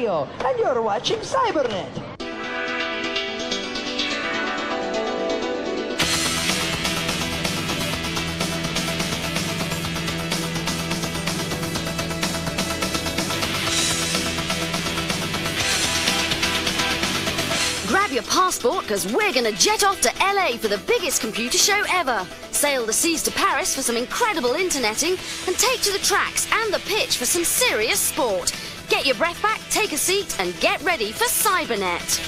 Mario, and you're watching Cybernet. Grab your passport, because we're going to jet off to LA for the biggest computer show ever. Sail the seas to Paris for some incredible interneting, and take to the tracks and the pitch for some serious sport. Get your breath back, take a seat, and get ready for Cybernet.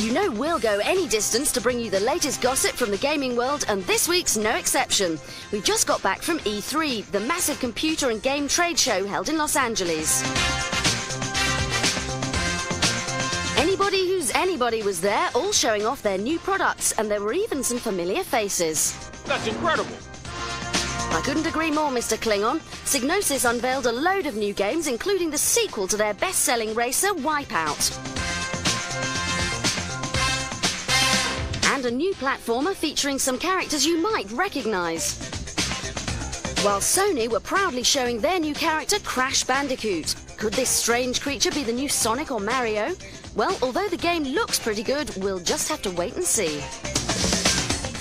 You know we'll go any distance to bring you the latest gossip from the gaming world, and this week's no exception. We've just got back from E3, the massive computer and game trade show held in Los Angeles. Anybody who's anybody was there, all showing off their new products, and there were even some familiar faces. That's incredible! I couldn't agree more, Mr. Klingon. Psygnosis unveiled a load of new games, including the sequel to their best-selling racer, Wipeout. And a new platformer featuring some characters you might recognise. While Sony were proudly showing their new character, Crash Bandicoot. Could this strange creature be the new Sonic or Mario? Well, although the game looks pretty good, we'll just have to wait and see.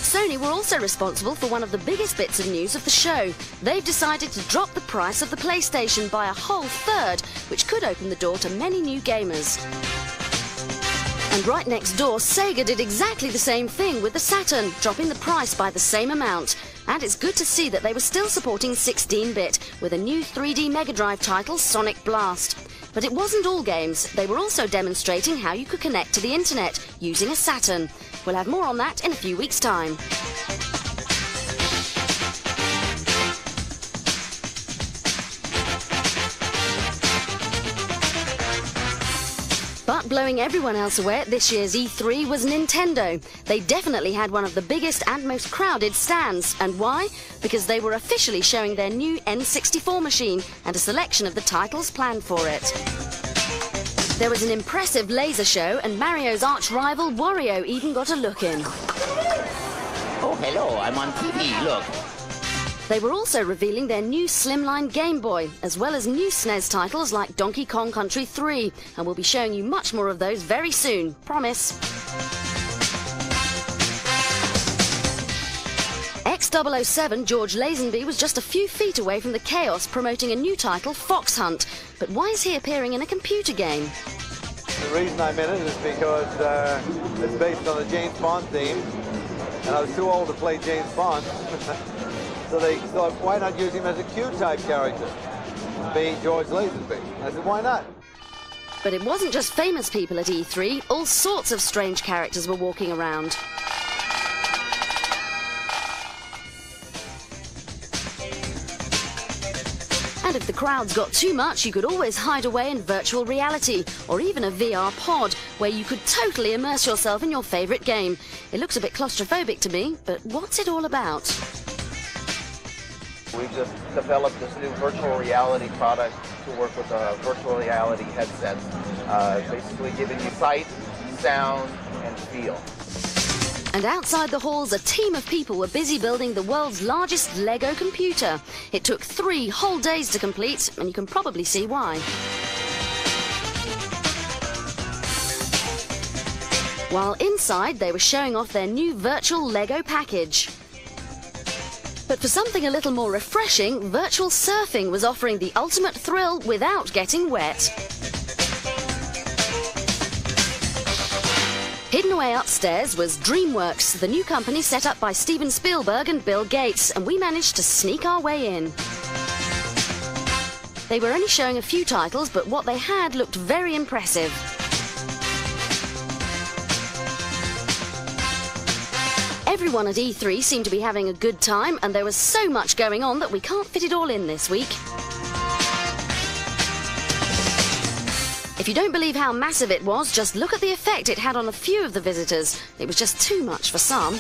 Sony were also responsible for one of the biggest bits of news of the show. They've decided to drop the price of the PlayStation by a whole third, which could open the door to many new gamers. And right next door, Sega did exactly the same thing with the Saturn, dropping the price by the same amount. And it's good to see that they were still supporting 16-bit, with a new 3D Mega Drive title, Sonic Blast. But it wasn't all games. They were also demonstrating how you could connect to the internet using a Saturn. We'll have more on that in a few weeks' time. But blowing everyone else away at this year's E3 was Nintendo. They definitely had one of the biggest and most crowded stands. And why? Because they were officially showing their new N64 machine and a selection of the titles planned for it. There was an impressive laser show, and Mario's arch-rival Wario even got a look in. Oh, hello, I'm on TV, look. They were also revealing their new slimline Game Boy, as well as new SNES titles like Donkey Kong Country 3, and we'll be showing you much more of those very soon, promise. X007 George Lazenby was just a few feet away from the chaos promoting a new title, Fox Hunt. But why is he appearing in a computer game? The reason I'm in it is because it's based on the James Bond theme, and I was too old to play James Bond. So they thought, why not use him as a Q-type character? Being George Lazenby. I said, why not? But it wasn't just famous people at E3. All sorts of strange characters were walking around. And if the crowds got too much, you could always hide away in virtual reality, or even a VR pod, where you could totally immerse yourself in your favourite game. It looks a bit claustrophobic to me, but what's it all about? We've just developed this new virtual reality product to work with virtual reality headsets, basically giving you sight, sound, and feel. And outside the halls, a team of people were busy building the world's largest Lego computer. It took 3 whole days to complete, and you can probably see why. While inside, they were showing off their new virtual Lego package. But for something a little more refreshing, virtual surfing was offering the ultimate thrill without getting wet. Hidden away upstairs was DreamWorks, the new company set up by Steven Spielberg and Bill Gates, and we managed to sneak our way in. They were only showing a few titles, but what they had looked very impressive. Everyone at E3 seemed to be having a good time, and there was so much going on that we can't fit it all in this week. If you don't believe how massive it was, just look at the effect it had on a few of the visitors. It was just too much for some.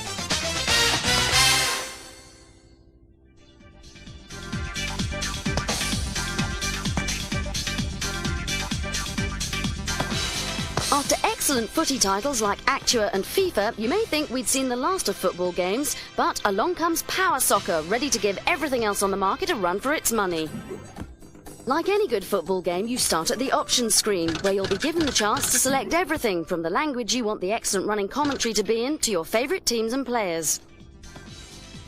After excellent footy titles like Actua and FIFA, you may think we'd seen the last of football games, but along comes Power Soccer, ready to give everything else on the market a run for its money. Like any good football game, you start at the options screen, where you'll be given the chance to select everything from the language you want the excellent running commentary to be in to your favourite teams and players.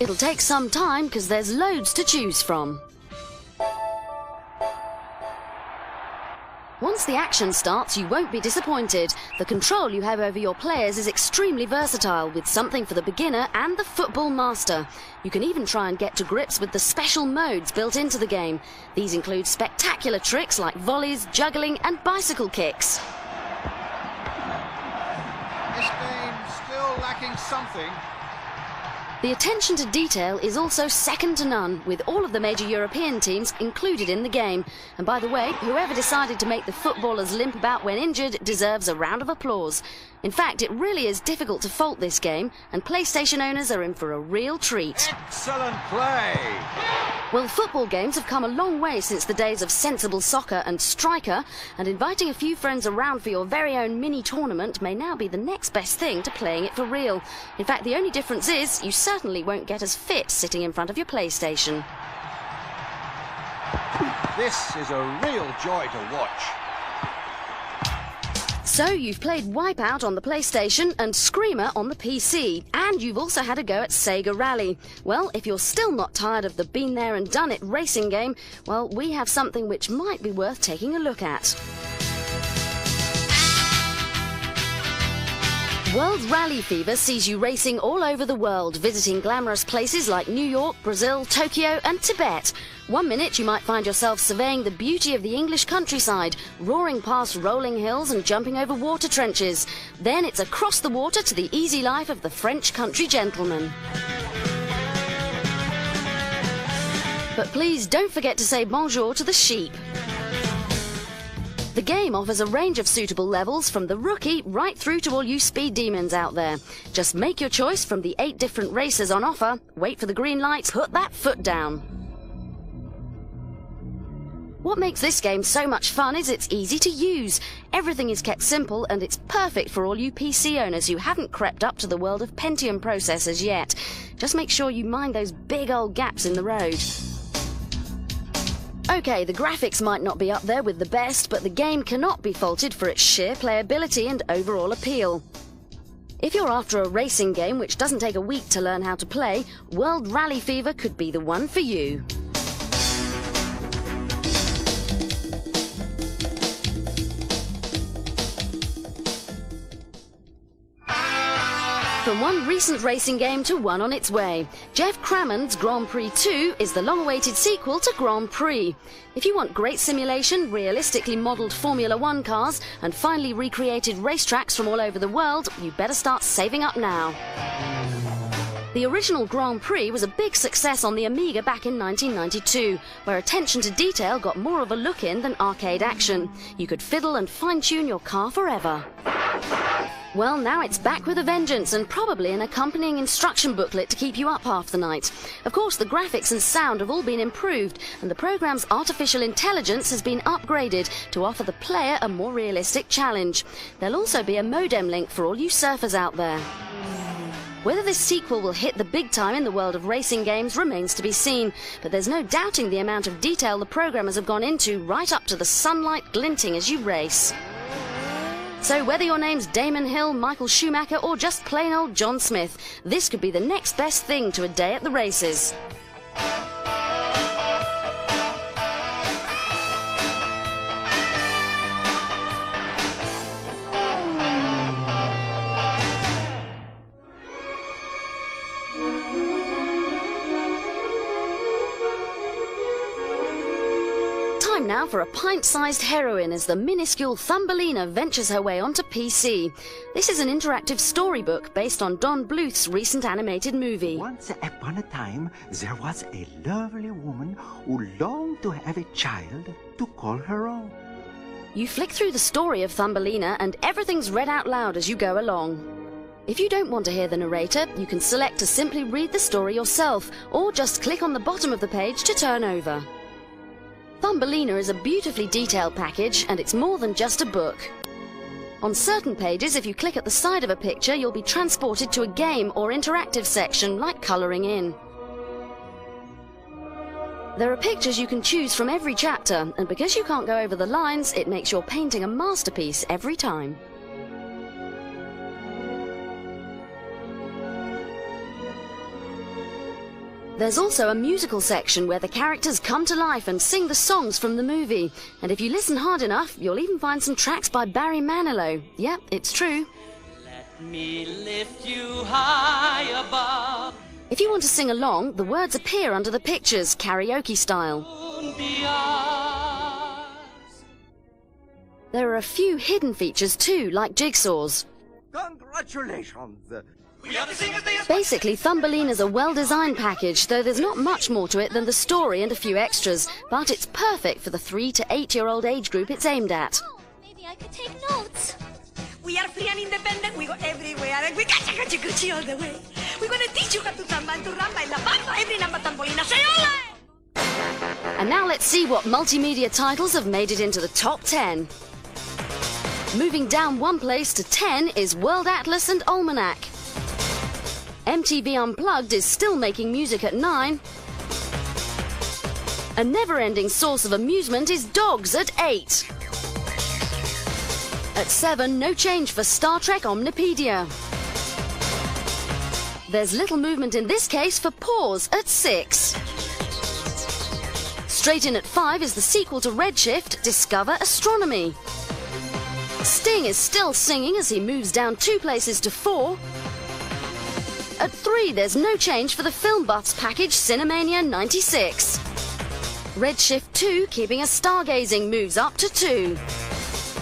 It'll take some time because there's loads to choose from. Once the action starts, you won't be disappointed. The control you have over your players is extremely versatile, with something for the beginner and the football master. You can even try and get to grips with the special modes built into the game. These include spectacular tricks like volleys, juggling and bicycle kicks. This game still lacking something. The attention to detail is also second to none, with all of the major European teams included in the game. And by the way, whoever decided to make the footballers limp about when injured deserves a round of applause. In fact, it really is difficult to fault this game, and PlayStation owners are in for a real treat. Excellent play. Well, football games have come a long way since the days of sensible soccer and striker, and inviting a few friends around for your very own mini tournament may now be the next best thing to playing it for real. In fact, the only difference is you certainly won't get as fit sitting in front of your PlayStation. This is a real joy to watch. So you've played Wipeout on the PlayStation and Screamer on the PC, and you've also had a go at Sega Rally. Well, if you're still not tired of the been there and done it racing game, well, we have something which might be worth taking a look at. World Rally Fever sees you racing all over the world, visiting glamorous places like New York, Brazil, Tokyo and Tibet. 1 minute you might find yourself surveying the beauty of the English countryside, roaring past rolling hills and jumping over water trenches. Then it's across the water to the easy life of the French country gentleman. But please don't forget to say bonjour to the sheep. The game offers a range of suitable levels from the rookie right through to all you speed demons out there. Just make your choice from the 8 different races on offer, wait for the green light, put that foot down. What makes this game so much fun is it's easy to use. Everything is kept simple and it's perfect for all you PC owners who haven't crept up to the world of Pentium processors yet. Just make sure you mind those big old gaps in the road. Okay, the graphics might not be up there with the best, but the game cannot be faulted for its sheer playability and overall appeal. If you're after a racing game which doesn't take a week to learn how to play, World Rally Fever could be the one for you. From one recent racing game to one on its way, Jeff Crammond's Grand Prix 2 is the long-awaited sequel to Grand Prix. If you want great simulation, realistically modelled Formula 1 cars and finely recreated racetracks from all over the world, you better start saving up now. The original Grand Prix was a big success on the Amiga back in 1992, where attention to detail got more of a look in than arcade action. You could fiddle and fine-tune your car forever. Well, now it's back with a vengeance and probably an accompanying instruction booklet to keep you up half the night. Of course, the graphics and sound have all been improved, and the program's artificial intelligence has been upgraded to offer the player a more realistic challenge. There'll also be a modem link for all you surfers out there. Whether this sequel will hit the big time in the world of racing games remains to be seen, but there's no doubting the amount of detail the programmers have gone into, right up to the sunlight glinting as you race. So whether your name's Damon Hill, Michael Schumacher or just plain old John Smith, this could be the next best thing to a day at the races. Time now for a pint-sized heroine as the minuscule Thumbelina ventures her way onto PC. This is an interactive storybook based on Don Bluth's recent animated movie. Once upon a time, there was a lovely woman who longed to have a child to call her own. You flick through the story of Thumbelina and everything's read out loud as you go along. If you don't want to hear the narrator, you can select to simply read the story yourself, or just click on the bottom of the page to turn over. Thumbelina is a beautifully detailed package, and it's more than just a book. On certain pages, if you click at the side of a picture, you'll be transported to a game or interactive section like colouring in. There are pictures you can choose from every chapter, and because you can't go over the lines, it makes your painting a masterpiece every time. There's also a musical section where the characters come to life and sing the songs from the movie. And if you listen hard enough, you'll even find some tracks by Barry Manilow. Yep, it's true. Let me lift you high above. If you want to sing along, the words appear under the pictures, karaoke style. There are a few hidden features too, like jigsaws. Congratulations! Basically, Thumbelina's a well-designed package, though there's not much more to it than the story and a few extras. But it's perfect for the 3 to 8-year-old age group it's aimed at. Maybe I could take notes. We are free and independent, we go everywhere, and we gachi all the way. We're gonna teach you how to samba and to ramba and la bamba, every number tambolina, say hola! And now let's see what multimedia titles have made it into the top 10. Moving down one place to 10 is World Atlas and Almanac. MTV Unplugged is still making music at 9. A never-ending source of amusement is Dogs at 8. At 7, no change for Star Trek Omnipedia. There's little movement in this case for Pause at 6. Straight in at 5 is the sequel to Redshift, Discover Astronomy. Sting is still singing as he moves down 2 places to 4. At 3, there's no change for the Film Buffs package Cinemania 96. Redshift 2, keeping us stargazing, moves up to 2.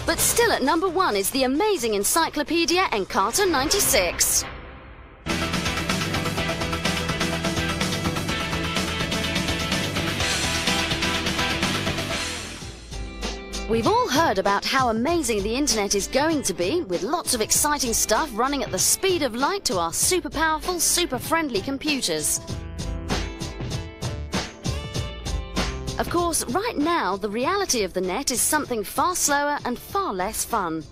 But still at number 1 is the amazing Encyclopedia Encarta 96. We've all heard about how amazing the internet is going to be, with lots of exciting stuff running at the speed of light to our super powerful, super friendly computers. Of course, right now, the reality of the net is something far slower and far less fun.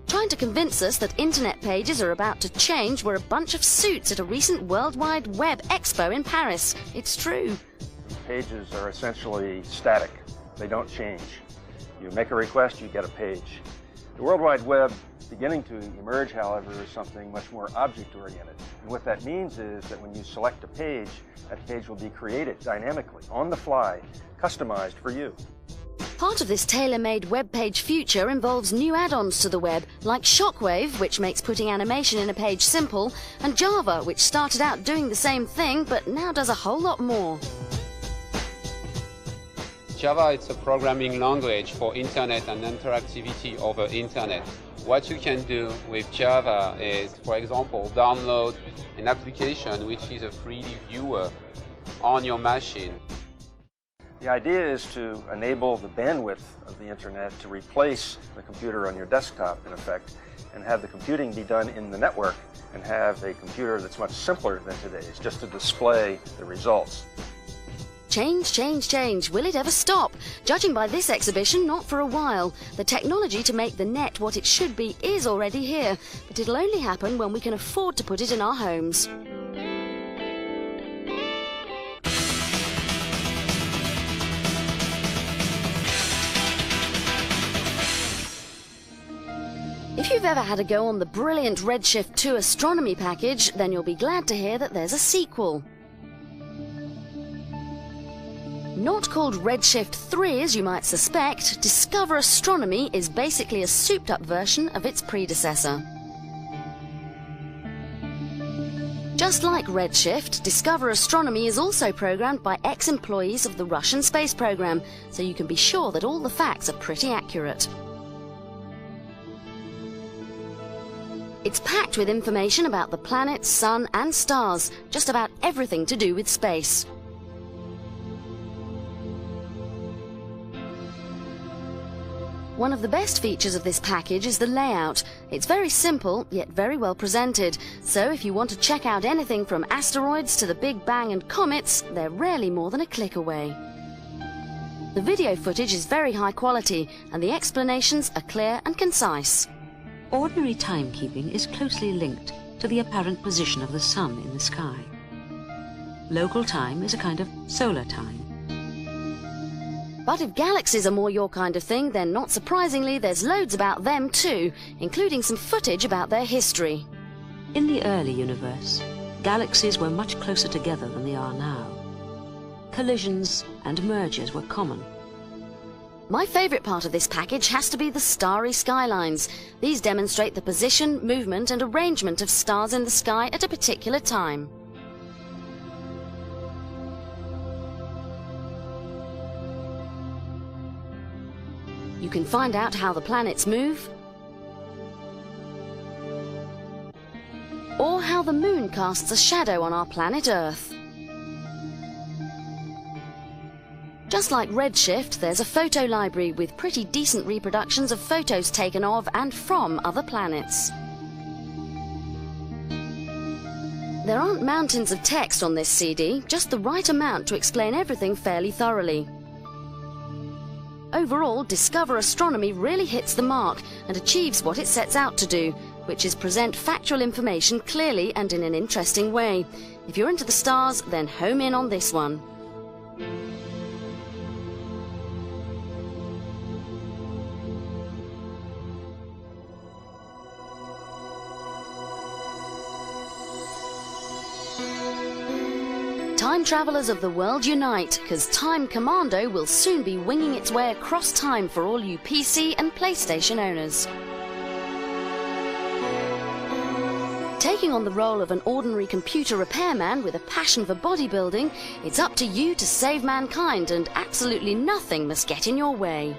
Trying to convince us that internet pages are about to change were a bunch of suits at a recent World Wide Web Expo in Paris. It's true. Pages are essentially static. They don't change. You make a request, you get a page. The World Wide Web beginning to emerge, however, is something much more object-oriented. And what that means is that when you select a page, that page will be created dynamically, on the fly, customized for you. Part of this tailor-made web page future involves new add-ons to the web, like Shockwave, which makes putting animation in a page simple, and Java, which started out doing the same thing, but now does a whole lot more. Java is a programming language for internet and interactivity over internet. What you can do with Java is, for example, download an application which is a 3D viewer on your machine. The idea is to enable the bandwidth of the internet to replace the computer on your desktop, in effect, and have the computing be done in the network, and have a computer that's much simpler than today's, just to display the results. Change, change, change. Will it ever stop? Judging by this exhibition, not for a while. The technology to make the net what it should be is already here, but it'll only happen when we can afford to put it in our homes. If you've ever had a go on the brilliant Redshift 2 astronomy package, then you'll be glad to hear that there's a sequel. Not called Redshift 3 as you might suspect, Discover Astronomy is basically a souped-up version of its predecessor. Just like Redshift, Discover Astronomy is also programmed by ex-employees of the Russian space program, so you can be sure that all the facts are pretty accurate. It's packed with information about the planet, sun and stars, just about everything to do with space. One of the best features of this package is the layout. It's very simple, yet very well presented, so if you want to check out anything from asteroids to the Big Bang and comets, they're rarely more than a click away. The video footage is very high quality, and the explanations are clear and concise. Ordinary timekeeping is closely linked to the apparent position of the sun in the sky. Local time is a kind of solar time. But if galaxies are more your kind of thing, then not surprisingly there's loads about them too, including some footage about their history. In the early universe, galaxies were much closer together than they are now. Collisions and mergers were common. My favourite part of this package has to be the starry skylines. These demonstrate the position, movement and arrangement of stars in the sky at a particular time. You can find out how the planets move, or how the moon casts a shadow on our planet Earth. Just like Redshift, there's a photo library with pretty decent reproductions of photos taken of and from other planets. There aren't mountains of text on this CD, just the right amount to explain everything fairly thoroughly. Overall, Discover Astronomy really hits the mark and achieves what it sets out to do, which is present factual information clearly and in an interesting way. If you're into the stars, then home in on this one. Time travelers of the world unite, because Time Commando will soon be winging its way across time for all you PC and PlayStation owners. Taking on the role of an ordinary computer repairman with a passion for bodybuilding, it's up to you to save mankind and absolutely nothing must get in your way.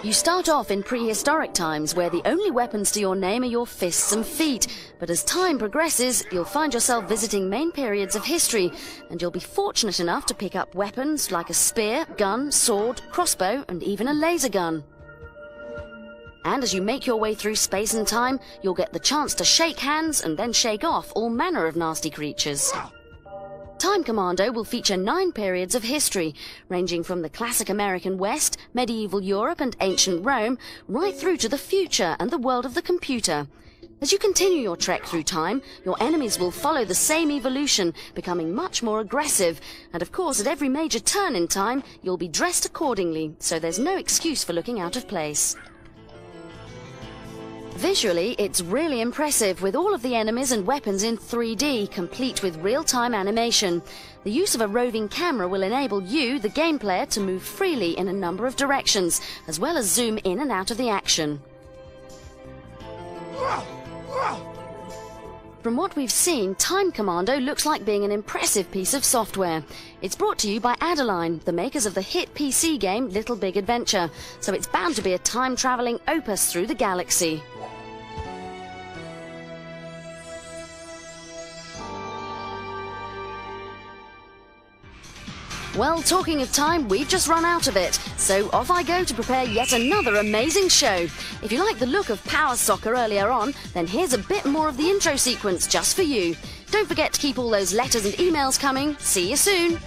You start off in prehistoric times where the only weapons to your name are your fists and feet, but as time progresses you'll find yourself visiting main periods of history and you'll be fortunate enough to pick up weapons like a spear, gun, sword, crossbow and even a laser gun. And as you make your way through space and time, you'll get the chance to shake hands and then shake off all manner of nasty creatures. Time Commando will feature 9 periods of history, ranging from the classic American West, medieval Europe and ancient Rome, right through to the future and the world of the computer. As you continue your trek through time, your enemies will follow the same evolution, becoming much more aggressive, and of course at every major turn in time, you'll be dressed accordingly, so there's no excuse for looking out of place. Visually, it's really impressive, with all of the enemies and weapons in 3D, complete with real-time animation. The use of a roving camera will enable you, the game player, to move freely in a number of directions, as well as zoom in and out of the action. From what we've seen, Time Commando looks like being an impressive piece of software. It's brought to you by Adeline, the makers of the hit PC game Little Big Adventure, so it's bound to be a time-travelling opus through the galaxy. Well, talking of time, we've just run out of it, so off I go to prepare yet another amazing show. If you like the look of Power Soccer earlier on, then here's a bit more of the intro sequence just for you. Don't forget to keep all those letters and emails coming. See you soon!